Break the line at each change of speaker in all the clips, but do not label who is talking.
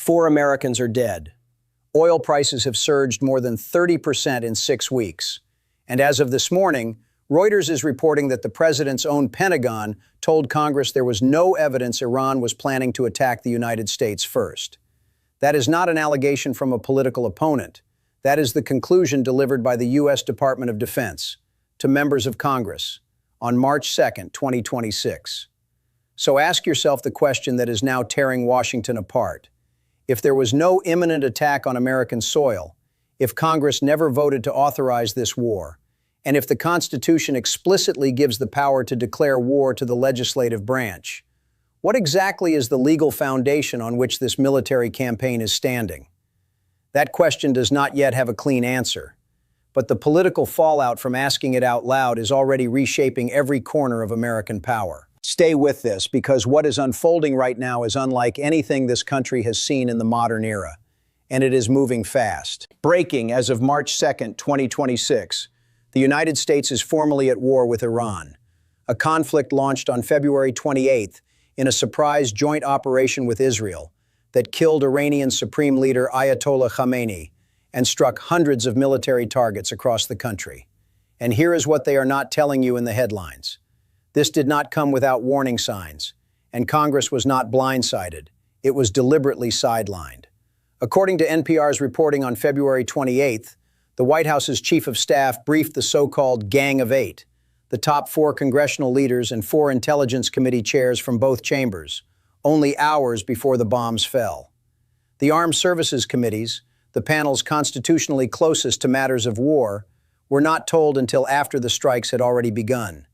4 Americans are dead. Oil prices have surged more than 30% in 6 weeks. And as of this morning, Reuters is reporting that the president's own Pentagon told Congress there was no evidence Iran was planning to attack the United States first. That is not an allegation from a political opponent. That is the conclusion delivered by the U.S. Department of Defense to members of Congress on March 2, 2026. So ask yourself the question that is now tearing Washington apart. If there was no imminent attack on American soil, if Congress never voted to authorize this war, and if the Constitution explicitly gives the power to declare war to the legislative branch, what exactly is the legal foundation on which this military campaign is standing? That question does not yet have a clean answer, but the political fallout from asking it out loud is already reshaping every corner of American power. Stay with this, because what is unfolding right now is unlike anything this country has seen in the modern era, and it is moving fast. Breaking as of March 2, 2026, the United States is formally at war with Iran, a conflict launched on February 28th in a surprise joint operation with Israel that killed Iranian Supreme Leader Ayatollah Khamenei and struck hundreds of military targets across the country. And here is what they are not telling you in the headlines. This did not come without warning signs, and Congress was not blindsided. It was deliberately sidelined. According to NPR's reporting on February 28th, the White House's chief of staff briefed the so-called Gang of Eight, the top 4 congressional leaders and 4 intelligence committee chairs from both chambers, only hours before the bombs fell. The Armed Services Committees, the panels constitutionally closest to matters of war, were not told until after the strikes had already begun.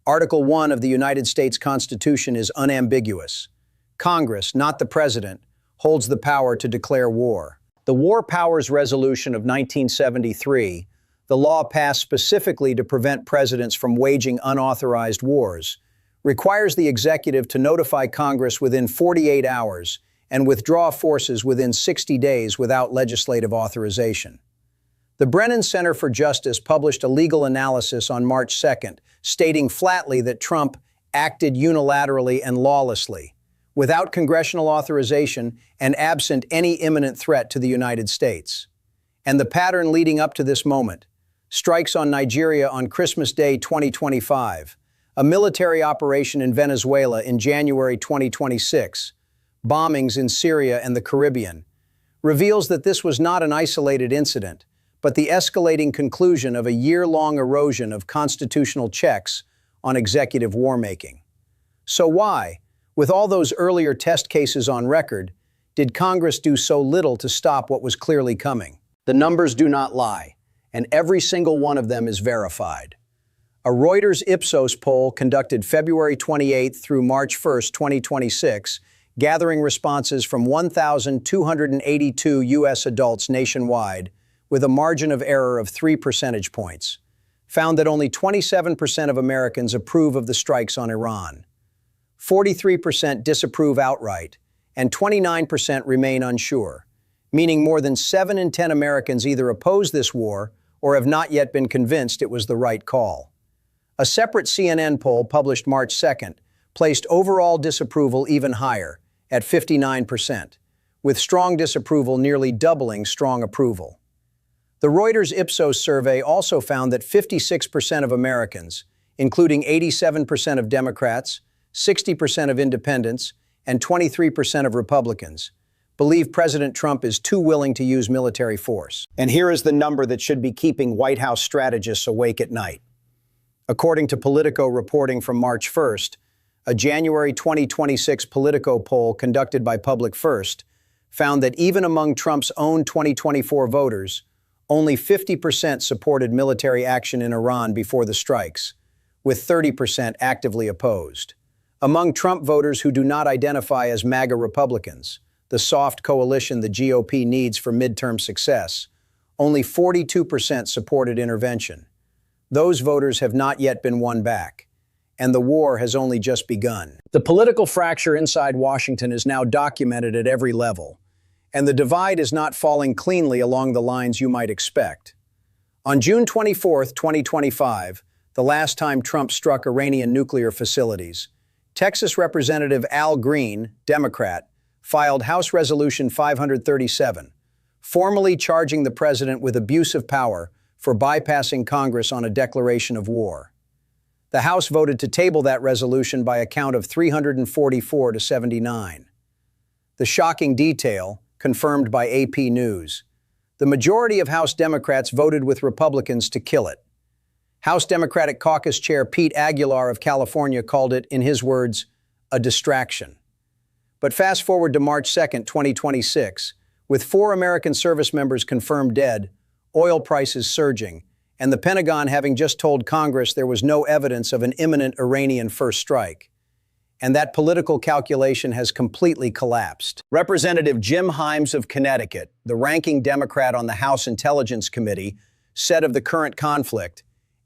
Article 1 of the United States Constitution is unambiguous. Congress, not the President, holds the power to declare war. The War Powers Resolution of 1973, the law passed specifically to prevent presidents from waging unauthorized wars, requires the executive to notify Congress within 48 hours and withdraw forces within 60 days without legislative authorization. The Brennan Center for Justice published a legal analysis on March 2nd, stating flatly that Trump acted unilaterally and lawlessly, without congressional authorization and absent any imminent threat to the United States. And the pattern leading up to this moment: strikes on Nigeria on Christmas Day 2025, a military operation in Venezuela in January 2026, bombings in Syria and the Caribbean, reveals that this was not an isolated incident, but the escalating conclusion of a year-long erosion of constitutional checks on executive war-making. So why, with all those earlier test cases on record, did Congress do so little to stop what was clearly coming? The numbers do not lie, and every single one of them is verified. A Reuters Ipsos poll conducted February 28 through March 1, 2026, gathering responses from 1,282 U.S. adults nationwide, with a margin of error of 3 percentage points, found that only 27% of Americans approve of the strikes on Iran. 43% disapprove outright, and 29% remain unsure, meaning more than 7 in 10 Americans either oppose this war or have not yet been convinced it was the right call. A separate CNN poll published March 2nd placed overall disapproval even higher, at 59%, with strong disapproval nearly doubling strong approval. The Reuters Ipsos survey also found that 56% of Americans, including 87% of Democrats, 60% of independents, and 23% of Republicans, believe President Trump is too willing to use military force. And here is the number that should be keeping White House strategists awake at night. According to Politico reporting from March 1st, a January 2026 Politico poll conducted by Public First found that even among Trump's own 2024 voters, only 50% supported military action in Iran before the strikes, with 30% actively opposed. Among Trump voters who do not identify as MAGA Republicans, the soft coalition the GOP needs for midterm success, only 42% supported intervention. Those voters have not yet been won back, and the war has only just begun. The political fracture inside Washington is now documented at every level, and the divide is not falling cleanly along the lines you might expect. On June 24, 2025, the last time Trump struck Iranian nuclear facilities, Texas Representative Al Green, Democrat, filed House Resolution 537, formally charging the president with abuse of power for bypassing Congress on a declaration of war. The House voted to table that resolution by a count of 344 to 79. The shocking detail, confirmed by AP News, the majority of House Democrats voted with Republicans to kill it. House Democratic Caucus Chair Pete Aguilar of California called it, in his words, a distraction. But fast forward to March 2, 2026, with 4 American service members confirmed dead, oil prices surging, and the Pentagon having just told Congress there was no evidence of an imminent Iranian first strike. And that political calculation has completely collapsed. Representative Jim Himes of Connecticut, the ranking Democrat on the House Intelligence Committee, said of the current conflict,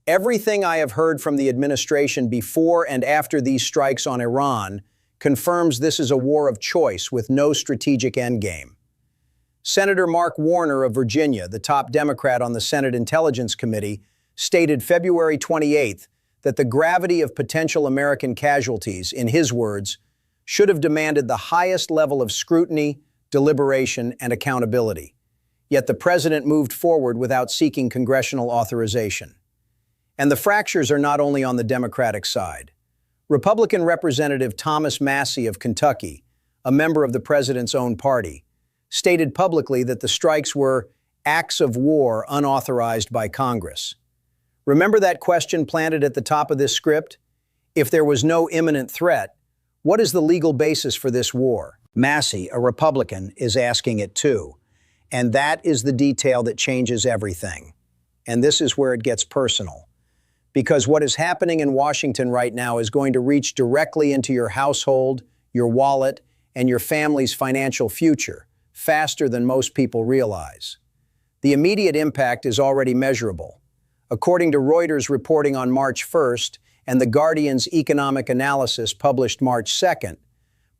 "Everything I have heard from the administration before and after these strikes on Iran confirms this is a war of choice with no strategic endgame." Senator Mark Warner of Virginia, the top Democrat on the Senate Intelligence Committee, stated February 28th that the gravity of potential American casualties, in his words, should have demanded the highest level of scrutiny, deliberation, and accountability. Yet the president moved forward without seeking congressional authorization. And the fractures are not only on the Democratic side. Republican Representative Thomas Massie of Kentucky, a member of the president's own party, stated publicly that the strikes were acts of war unauthorized by Congress. Remember that question planted at the top of this script? If there was no imminent threat, what is the legal basis for this war? Massie, a Republican, is asking it too. And that is the detail that changes everything. And this is where it gets personal. Because what is happening in Washington right now is going to reach directly into your household, your wallet, and your family's financial future, faster than most people realize. The immediate impact is already measurable. According to Reuters reporting on March 1st and The Guardian's economic analysis published March 2nd,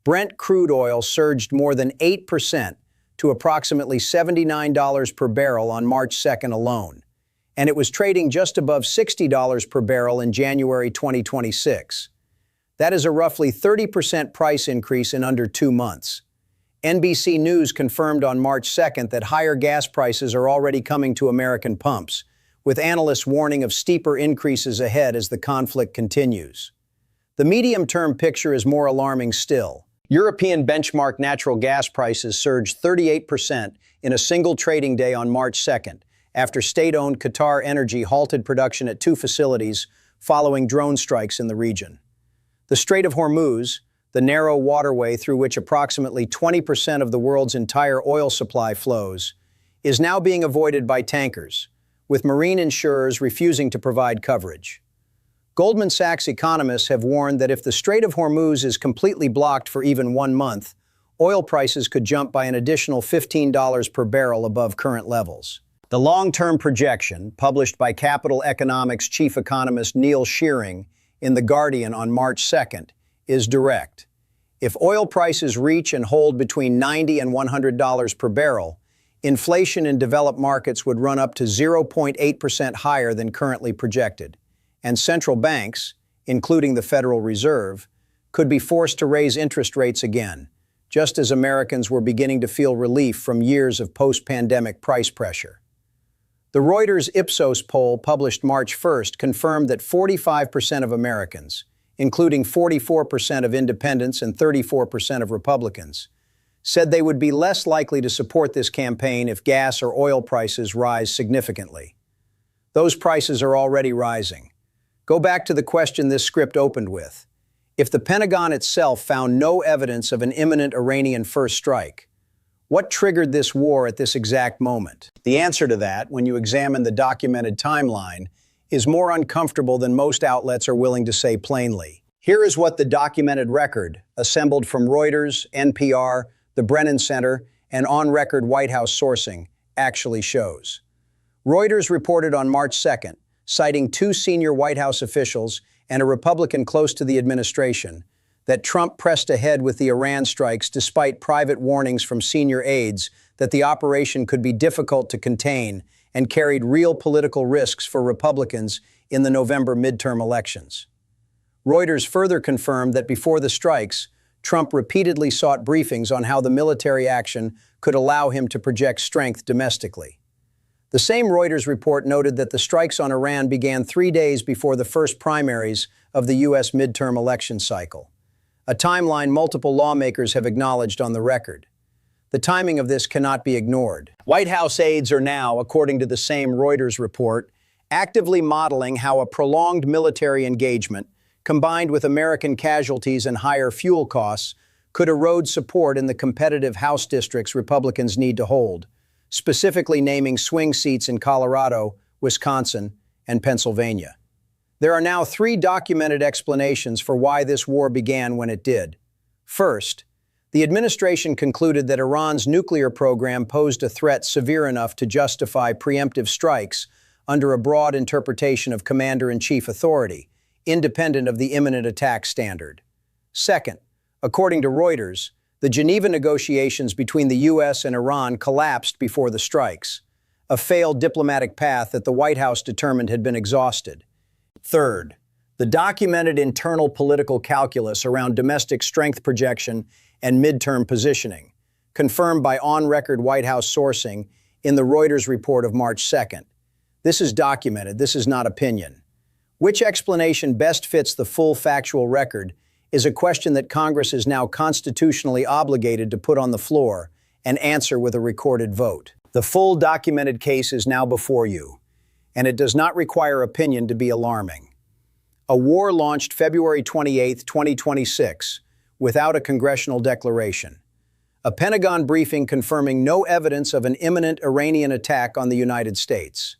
Brent crude oil surged more than 8% to approximately $79 per barrel on March 2nd alone, and it was trading just above $60 per barrel in January 2026. That is a roughly 30% price increase in under 2 months. NBC News confirmed on March 2nd that higher gas prices are already coming to American pumps, with analysts warning of steeper increases ahead as the conflict continues. The medium-term picture is more alarming still. European benchmark natural gas prices surged 38% in a single trading day on March 2nd, after state-owned Qatar Energy halted production at 2 facilities following drone strikes in the region. The Strait of Hormuz, the narrow waterway through which approximately 20% of the world's entire oil supply flows, is now being avoided by tankers, with marine insurers refusing to provide coverage. Goldman Sachs economists have warned that if the Strait of Hormuz is completely blocked for even 1 month, oil prices could jump by an additional $15 per barrel above current levels. The long-term projection, published by Capital Economics chief economist Neil Shearing in The Guardian on March 2nd, is direct. If oil prices reach and hold between $90 and $100 per barrel, inflation in developed markets would run up to 0.8% higher than currently projected, and central banks, including the Federal Reserve, could be forced to raise interest rates again, just as Americans were beginning to feel relief from years of post-pandemic price pressure. The Reuters Ipsos poll published March 1st confirmed that 45% of Americans, including 44% of independents and 34% of Republicans, said they would be less likely to support this campaign if gas or oil prices rise significantly. Those prices are already rising. Go back to the question this script opened with. If the Pentagon itself found no evidence of an imminent Iranian first strike, what triggered this war at this exact moment? The answer to that, when you examine the documented timeline, is more uncomfortable than most outlets are willing to say plainly. Here is what the documented record, assembled from Reuters, NPR, the Brennan Center, and on-record White House sourcing, actually shows. Reuters reported on March 2nd, citing 2 senior White House officials and a Republican close to the administration, that Trump pressed ahead with the Iran strikes despite private warnings from senior aides that the operation could be difficult to contain and carried real political risks for Republicans in the November midterm elections. Reuters further confirmed that before the strikes, Trump repeatedly sought briefings on how the military action could allow him to project strength domestically. The same Reuters report noted that the strikes on Iran began 3 days before the first primaries of the U.S. midterm election cycle, a timeline multiple lawmakers have acknowledged on the record. The timing of this cannot be ignored. White House aides are now, according to the same Reuters report, actively modeling how a prolonged military engagement, combined with American casualties and higher fuel costs, could erode support in the competitive House districts Republicans need to hold, specifically naming swing seats in Colorado, Wisconsin, and Pennsylvania. There are now 3 documented explanations for why this war began when it did. First, the administration concluded that Iran's nuclear program posed a threat severe enough to justify preemptive strikes under a broad interpretation of commander-in-chief authority, independent of the imminent attack standard. Second, according to Reuters, the Geneva negotiations between the U.S. and Iran collapsed before the strikes, a failed diplomatic path that the White House determined had been exhausted. Third, the documented internal political calculus around domestic strength projection and midterm positioning, confirmed by on-record White House sourcing in the Reuters report of March 2nd. This is documented, this is not opinion. Which explanation best fits the full factual record is a question that Congress is now constitutionally obligated to put on the floor and answer with a recorded vote. The full documented case is now before you, and it does not require opinion to be alarming. A war launched February 28, 2026, without a congressional declaration. A Pentagon briefing confirming no evidence of an imminent Iranian attack on the United States.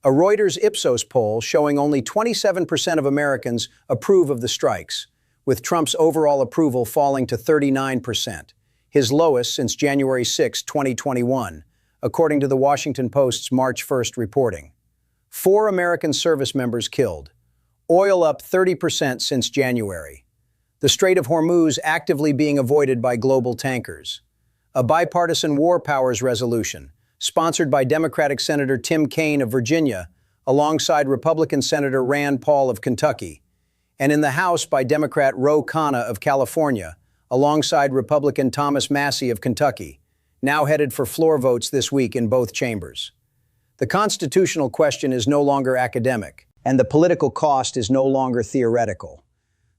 A Reuters Ipsos poll showing only 27% of Americans approve of the strikes, with Trump's overall approval falling to 39%, his lowest since January 6, 2021, according to the Washington Post's March 1st reporting. 4 American service members killed. Oil up 30% since January. The Strait of Hormuz actively being avoided by global tankers. A bipartisan war powers resolution, sponsored by Democratic Senator Tim Kaine of Virginia, alongside Republican Senator Rand Paul of Kentucky, and in the House by Democrat Ro Khanna of California, alongside Republican Thomas Massie of Kentucky, now headed for floor votes this week in both chambers. The constitutional question is no longer academic, and the political cost is no longer theoretical.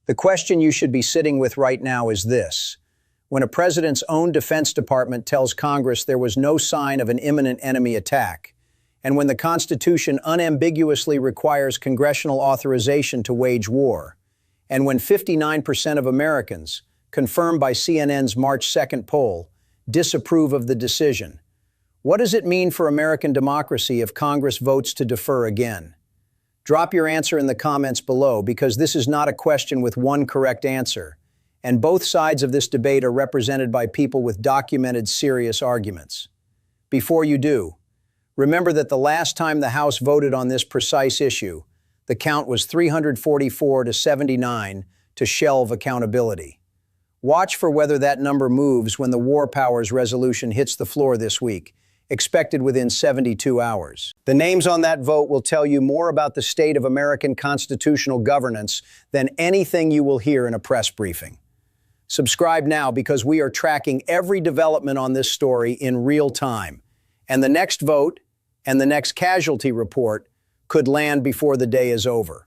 The question you should be sitting with right now is this: when a president's own Defense Department tells Congress there was no sign of an imminent enemy attack, and when the Constitution unambiguously requires congressional authorization to wage war, and when 59% of Americans, confirmed by CNN's March 2nd poll, disapprove of the decision, what does it mean for American democracy if Congress votes to defer again? Drop your answer in the comments below, because this is not a question with one correct answer, and both sides of this debate are represented by people with documented serious arguments. Before you do, remember that the last time the House voted on this precise issue, the count was 344 to 79 to shelve accountability. Watch for whether that number moves when the War Powers resolution hits the floor this week, expected within 72 hours. The names on that vote will tell you more about the state of American constitutional governance than anything you will hear in a press briefing. Subscribe now, because we are tracking every development on this story in real time, and the next vote and the next casualty report could land before the day is over.